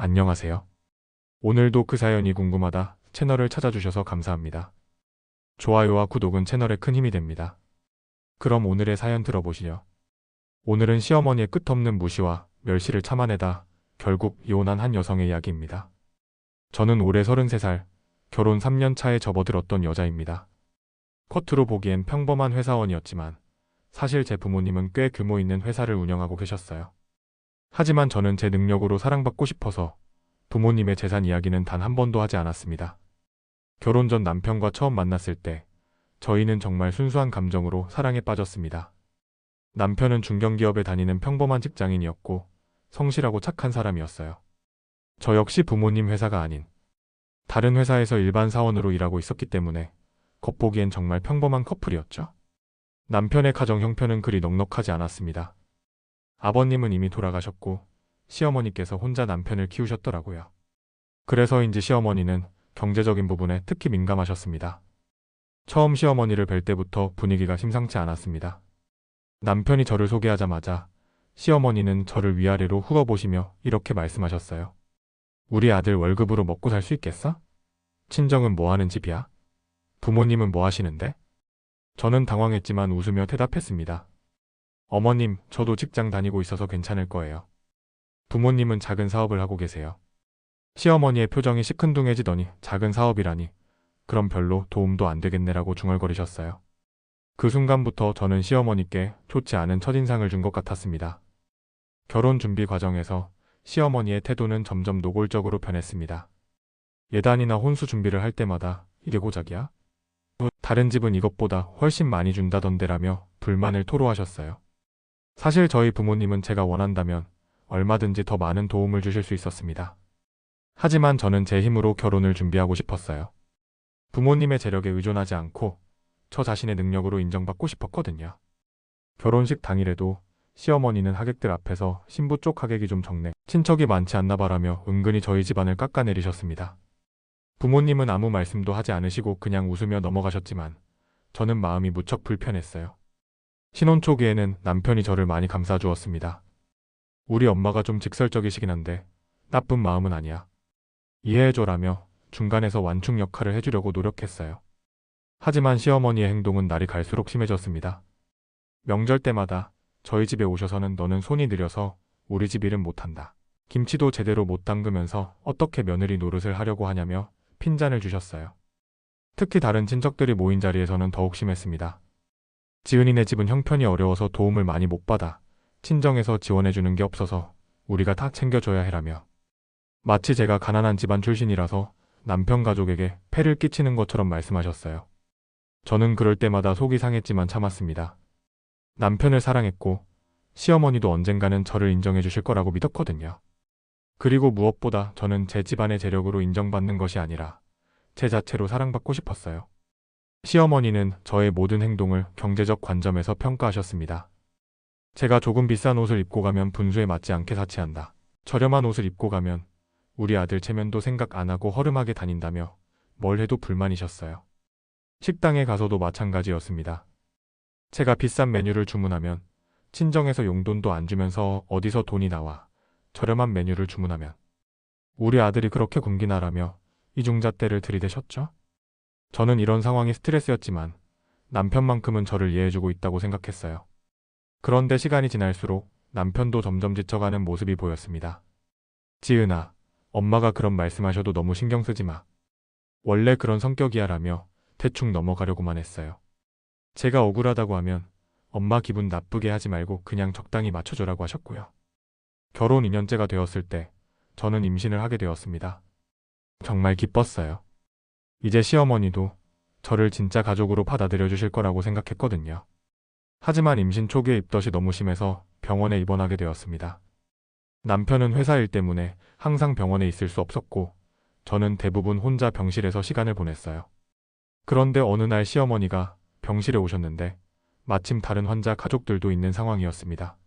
안녕하세요. 오늘도 그 사연이 궁금하다 채널을 찾아주셔서 감사합니다. 좋아요와 구독은 채널에 큰 힘이 됩니다. 그럼 오늘의 사연 들어보시죠. 오늘은 시어머니의 끝없는 무시와 멸시를 참아내다 결국 이혼한 한 여성의 이야기입니다. 저는 올해 33살, 결혼 3년 차에 접어들었던 여자입니다. 겉으로 보기엔 평범한 회사원이었지만 사실 제 부모님은 꽤 규모 있는 회사를 운영하고 계셨어요. 하지만 저는 제 능력으로 사랑받고 싶어서 부모님의 재산 이야기는 단 한 번도 하지 않았습니다. 결혼 전 남편과 처음 만났을 때 저희는 정말 순수한 감정으로 사랑에 빠졌습니다. 남편은 중견기업에 다니는 평범한 직장인이었고 성실하고 착한 사람이었어요. 저 역시 부모님 회사가 아닌 다른 회사에서 일반 사원으로 일하고 있었기 때문에 겉보기엔 정말 평범한 커플이었죠. 남편의 가정 형편은 그리 넉넉하지 않았습니다. 아버님은 이미 돌아가셨고 시어머니께서 혼자 남편을 키우셨더라고요. 그래서인지 시어머니는 경제적인 부분에 특히 민감하셨습니다. 처음 시어머니를 뵐 때부터 분위기가 심상치 않았습니다. 남편이 저를 소개하자마자 시어머니는 저를 위아래로 훑어보시며 이렇게 말씀하셨어요. 우리 아들 월급으로 먹고 살 수 있겠어? 친정은 뭐 하는 집이야? 부모님은 뭐 하시는데? 저는 당황했지만 웃으며 대답했습니다. 어머님, 저도 직장 다니고 있어서 괜찮을 거예요. 부모님은 작은 사업을 하고 계세요. 시어머니의 표정이 시큰둥해지더니 작은 사업이라니 그럼 별로 도움도 안 되겠네라고 중얼거리셨어요. 그 순간부터 저는 시어머니께 좋지 않은 첫인상을 준 것 같았습니다. 결혼 준비 과정에서 시어머니의 태도는 점점 노골적으로 변했습니다. 예단이나 혼수 준비를 할 때마다 이게 고작이야? 다른 집은 이것보다 훨씬 많이 준다던데라며 불만을 토로하셨어요. 사실 저희 부모님은 제가 원한다면 얼마든지 더 많은 도움을 주실 수 있었습니다. 하지만 저는 제 힘으로 결혼을 준비하고 싶었어요. 부모님의 재력에 의존하지 않고 저 자신의 능력으로 인정받고 싶었거든요. 결혼식 당일에도 시어머니는 하객들 앞에서 신부 쪽 하객이 좀 적네, 친척이 많지 않나 봐라며 은근히 저희 집안을 깎아내리셨습니다. 부모님은 아무 말씀도 하지 않으시고 그냥 웃으며 넘어가셨지만 저는 마음이 무척 불편했어요. 신혼 초기에는 남편이 저를 많이 감싸주었습니다. 우리 엄마가 좀 직설적이시긴 한데 나쁜 마음은 아니야. 이해해줘라며 중간에서 완충 역할을 해주려고 노력했어요. 하지만 시어머니의 행동은 날이 갈수록 심해졌습니다. 명절 때마다 저희 집에 오셔서는 너는 손이 느려서 우리 집 일은 못한다. 김치도 제대로 못 담그면서 어떻게 며느리 노릇을 하려고 하냐며 핀잔을 주셨어요. 특히 다른 친척들이 모인 자리에서는 더욱 심했습니다. 지은이네 집은 형편이 어려워서 도움을 많이 못 받아 친정에서 지원해주는 게 없어서 우리가 다 챙겨줘야 해라며 마치 제가 가난한 집안 출신이라서 남편 가족에게 폐를 끼치는 것처럼 말씀하셨어요. 저는 그럴 때마다 속이 상했지만 참았습니다. 남편을 사랑했고 시어머니도 언젠가는 저를 인정해 주실 거라고 믿었거든요. 그리고 무엇보다 저는 제 집안의 재력으로 인정받는 것이 아니라 제 자체로 사랑받고 싶었어요. 시어머니는 저의 모든 행동을 경제적 관점에서 평가하셨습니다. 제가 조금 비싼 옷을 입고 가면 분수에 맞지 않게 사치한다. 저렴한 옷을 입고 가면 우리 아들 체면도 생각 안 하고 허름하게 다닌다며 뭘 해도 불만이셨어요. 식당에 가서도 마찬가지였습니다. 제가 비싼 메뉴를 주문하면 친정에서 용돈도 안 주면서 어디서 돈이 나와 저렴한 메뉴를 주문하면 우리 아들이 그렇게 굶기나라며 이중잣대를 들이대셨죠. 저는 이런 상황이 스트레스였지만 남편만큼은 저를 이해해주고 있다고 생각했어요. 그런데 시간이 지날수록 남편도 점점 지쳐가는 모습이 보였습니다. 지은아, 엄마가 그런 말씀하셔도 너무 신경 쓰지 마. 원래 그런 성격이야 라며 대충 넘어가려고만 했어요. 제가 억울하다고 하면 엄마 기분 나쁘게 하지 말고 그냥 적당히 맞춰줘라고 하셨고요. 결혼 2년째가 되었을 때 저는 임신을 하게 되었습니다. 정말 기뻤어요. 이제 시어머니도 저를 진짜 가족으로 받아들여 주실 거라고 생각했거든요. 하지만 임신 초기에 입덧이 너무 심해서 병원에 입원하게 되었습니다. 남편은 회사 일 때문에 항상 병원에 있을 수 없었고 저는 대부분 혼자 병실에서 시간을 보냈어요. 그런데 어느 날 시어머니가 병실에 오셨는데 마침 다른 환자 가족들도 있는 상황이었습니다.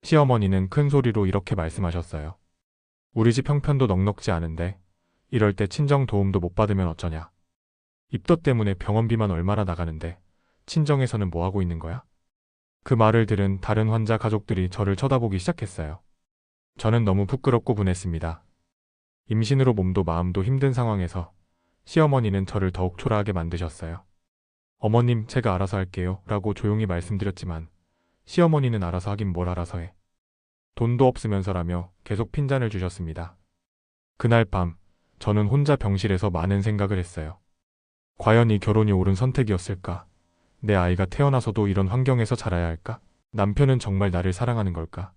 시어머니는 큰 소리로 이렇게 말씀하셨어요. 우리 집 형편도 넉넉지 않은데 이럴 때 친정 도움도 못 받으면 어쩌냐. 입덧 때문에 병원비만 얼마나 나가는데 친정에서는 뭐 하고 있는 거야? 그 말을 들은 다른 환자 가족들이 저를 쳐다보기 시작했어요. 저는 너무 부끄럽고 분했습니다. 임신으로 몸도 마음도 힘든 상황에서 시어머니는 저를 더욱 초라하게 만드셨어요. 어머님, 제가 알아서 할게요 라고 조용히 말씀드렸지만 시어머니는 알아서 하긴 뭘 알아서 해. 돈도 없으면서라며 계속 핀잔을 주셨습니다. 그날 밤 저는 혼자 병실에서 많은 생각을 했어요. 과연 이 결혼이 옳은 선택이었을까? 내 아이가 태어나서도 이런 환경에서 자라야 할까? 남편은 정말 나를 사랑하는 걸까?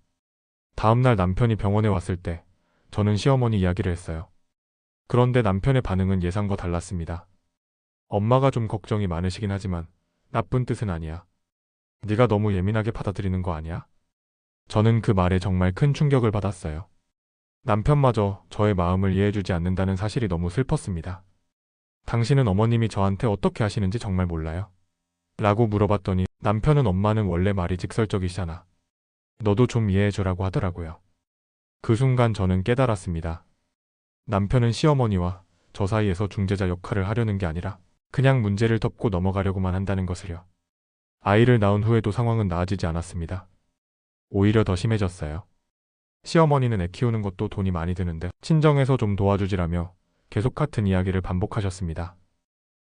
다음날 남편이 병원에 왔을 때 저는 시어머니 이야기를 했어요. 그런데 남편의 반응은 예상과 달랐습니다. 엄마가 좀 걱정이 많으시긴 하지만 나쁜 뜻은 아니야. 네가 너무 예민하게 받아들이는 거 아니야? 저는 그 말에 정말 큰 충격을 받았어요. 남편마저 저의 마음을 이해해주지 않는다는 사실이 너무 슬펐습니다. 당신은 어머님이 저한테 어떻게 하시는지 정말 몰라요? 라고 물어봤더니 남편은 엄마는 원래 말이 직설적이시잖아. 너도 좀 이해해주라고 하더라고요. 그 순간 저는 깨달았습니다. 남편은 시어머니와 저 사이에서 중재자 역할을 하려는 게 아니라 그냥 문제를 덮고 넘어가려고만 한다는 것을요. 아이를 낳은 후에도 상황은 나아지지 않았습니다. 오히려 더 심해졌어요. 시어머니는 애 키우는 것도 돈이 많이 드는데 친정에서 좀 도와주지라며 계속 같은 이야기를 반복하셨습니다.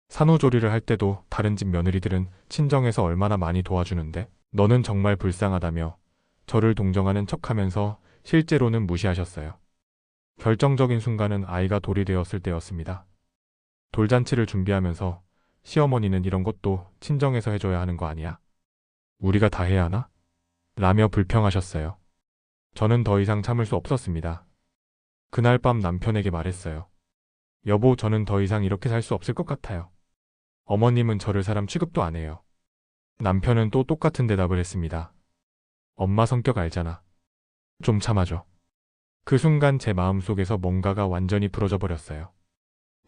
산후조리를 할 때도 다른 집 며느리들은 친정에서 얼마나 많이 도와주는데 너는 정말 불쌍하다며 저를 동정하는 척하면서 실제로는 무시하셨어요. 결정적인 순간은 아이가 돌이 되었을 때였습니다. 돌잔치를 준비하면서 시어머니는 이런 것도 친정에서 해줘야 하는 거 아니야? 우리가 다 해야 하나? 라며 불평하셨어요. 저는 더 이상 참을 수 없었습니다. 그날 밤 남편에게 말했어요. 여보, 저는 더 이상 이렇게 살 수 없을 것 같아요. 어머님은 저를 사람 취급도 안 해요. 남편은 또 똑같은 대답을 했습니다. 엄마 성격 알잖아. 좀 참아줘. 그 순간 제 마음속에서 뭔가가 완전히 부러져 버렸어요.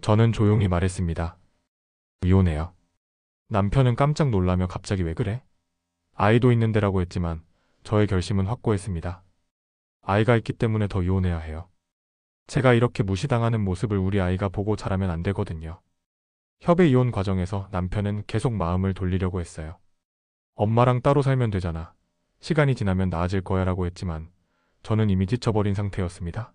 저는 조용히 말했습니다. 이혼해요. 남편은 깜짝 놀라며 갑자기 왜 그래? 아이도 있는데라고 했지만 저의 결심은 확고했습니다. 아이가 있기 때문에 더 이혼해야 해요. 제가 이렇게 무시당하는 모습을 우리 아이가 보고 자라면 안 되거든요. 협의 이혼 과정에서 남편은 계속 마음을 돌리려고 했어요. 엄마랑 따로 살면 되잖아. 시간이 지나면 나아질 거야 라고 했지만 저는 이미 지쳐버린 상태였습니다.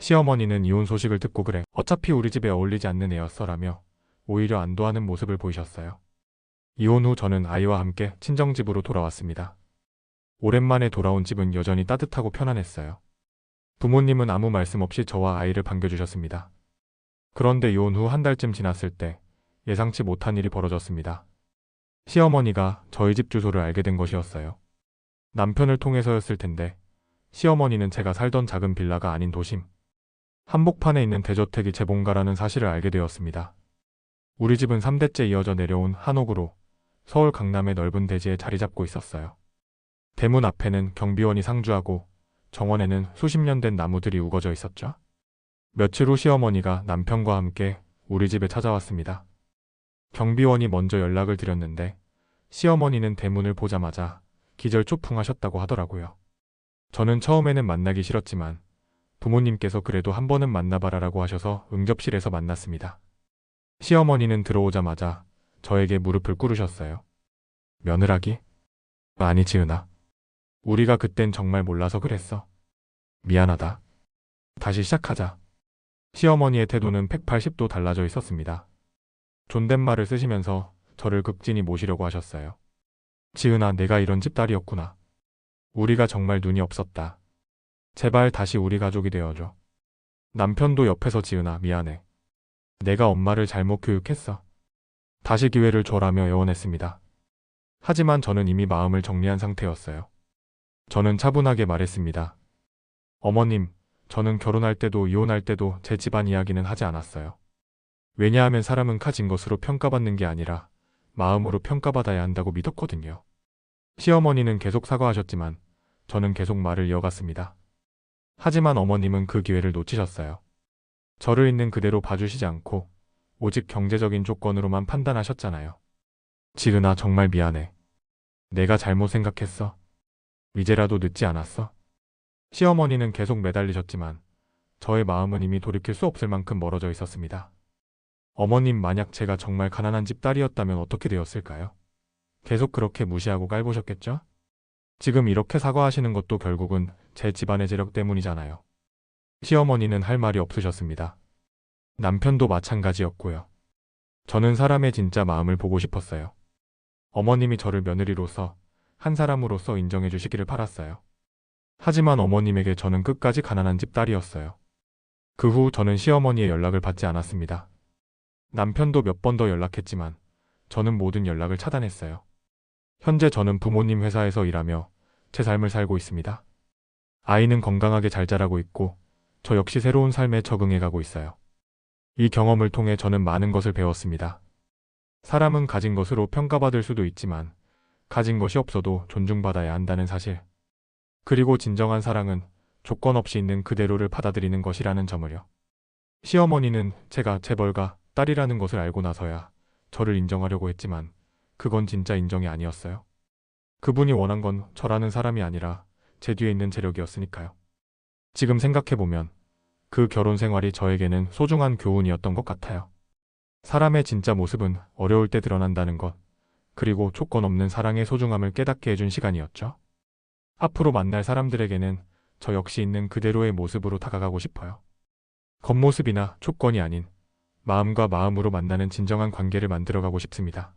시어머니는 이혼 소식을 듣고 그래. 어차피 우리 집에 어울리지 않는 애였어 라며 오히려 안도하는 모습을 보이셨어요. 이혼 후 저는 아이와 함께 친정집으로 돌아왔습니다. 오랜만에 돌아온 집은 여전히 따뜻하고 편안했어요. 부모님은 아무 말씀 없이 저와 아이를 반겨주셨습니다. 그런데 이혼 후 한 달쯤 지났을 때 예상치 못한 일이 벌어졌습니다. 시어머니가 저희 집 주소를 알게 된 것이었어요. 남편을 통해서였을 텐데 시어머니는 제가 살던 작은 빌라가 아닌 도심 한복판에 있는 대저택이 제 본가라는 사실을 알게 되었습니다. 우리 집은 3대째 이어져 내려온 한옥으로 서울 강남의 넓은 대지에 자리 잡고 있었어요. 대문 앞에는 경비원이 상주하고 정원에는 수십 년 된 나무들이 우거져 있었죠. 며칠 후 시어머니가 남편과 함께 우리 집에 찾아왔습니다. 경비원이 먼저 연락을 드렸는데 시어머니는 대문을 보자마자 기절초풍하셨다고 하더라고요. 저는 처음에는 만나기 싫었지만 부모님께서 그래도 한 번은 만나봐라라고 하셔서 응접실에서 만났습니다. 시어머니는 들어오자마자 저에게 무릎을 꿇으셨어요. 며느라기? 아니 지은아. 우리가 그땐 정말 몰라서 그랬어. 미안하다. 다시 시작하자. 시어머니의 태도는 180도 달라져 있었습니다. 존댓말을 쓰시면서 저를 극진히 모시려고 하셨어요. 지은아, 내가 이런 집 딸이었구나. 우리가 정말 눈이 없었다. 제발 다시 우리 가족이 되어줘. 남편도 옆에서 지은아, 미안해. 내가 엄마를 잘못 교육했어. 다시 기회를 줘라며 애원했습니다. 하지만 저는 이미 마음을 정리한 상태였어요. 저는 차분하게 말했습니다. 어머님, 저는 결혼할 때도 이혼할 때도 제 집안 이야기는 하지 않았어요. 왜냐하면 사람은 가진 것으로 평가받는 게 아니라 마음으로 평가받아야 한다고 믿었거든요. 시어머니는 계속 사과하셨지만 저는 계속 말을 이어갔습니다. 하지만 어머님은 그 기회를 놓치셨어요. 저를 있는 그대로 봐주시지 않고 오직 경제적인 조건으로만 판단하셨잖아요. 지은아, 정말 미안해. 내가 잘못 생각했어. 이제라도 늦지 않았어. 시어머니는 계속 매달리셨지만 저의 마음은 이미 돌이킬 수 없을 만큼 멀어져 있었습니다. 어머님, 만약 제가 정말 가난한 집 딸이었다면 어떻게 되었을까요? 계속 그렇게 무시하고 깔보셨겠죠? 지금 이렇게 사과하시는 것도 결국은 제 집안의 재력 때문이잖아요. 시어머니는 할 말이 없으셨습니다. 남편도 마찬가지였고요. 저는 사람의 진짜 마음을 보고 싶었어요. 어머님이 저를 며느리로서, 한 사람으로서 인정해 주시기를 바랐어요. 하지만 어머님에게 저는 끝까지 가난한 집 딸이었어요. 그 후 저는 시어머니의 연락을 받지 않았습니다. 남편도 몇 번 더 연락했지만 저는 모든 연락을 차단했어요. 현재 저는 부모님 회사에서 일하며 제 삶을 살고 있습니다. 아이는 건강하게 잘 자라고 있고 저 역시 새로운 삶에 적응해 가고 있어요. 이 경험을 통해 저는 많은 것을 배웠습니다. 사람은 가진 것으로 평가받을 수도 있지만 가진 것이 없어도 존중받아야 한다는 사실. 그리고 진정한 사랑은 조건 없이 있는 그대로를 받아들이는 것이라는 점을요. 시어머니는 제가 재벌가 딸이라는 것을 알고 나서야 저를 인정하려고 했지만 그건 진짜 인정이 아니었어요. 그분이 원한 건 저라는 사람이 아니라 제 뒤에 있는 재력이었으니까요. 지금 생각해보면 그 결혼 생활이 저에게는 소중한 교훈이었던 것 같아요. 사람의 진짜 모습은 어려울 때 드러난다는 것, 그리고 조건 없는 사랑의 소중함을 깨닫게 해준 시간이었죠. 앞으로 만날 사람들에게는 저 역시 있는 그대로의 모습으로 다가가고 싶어요. 겉모습이나 조건이 아닌 마음과 마음으로 만나는 진정한 관계를 만들어가고 싶습니다.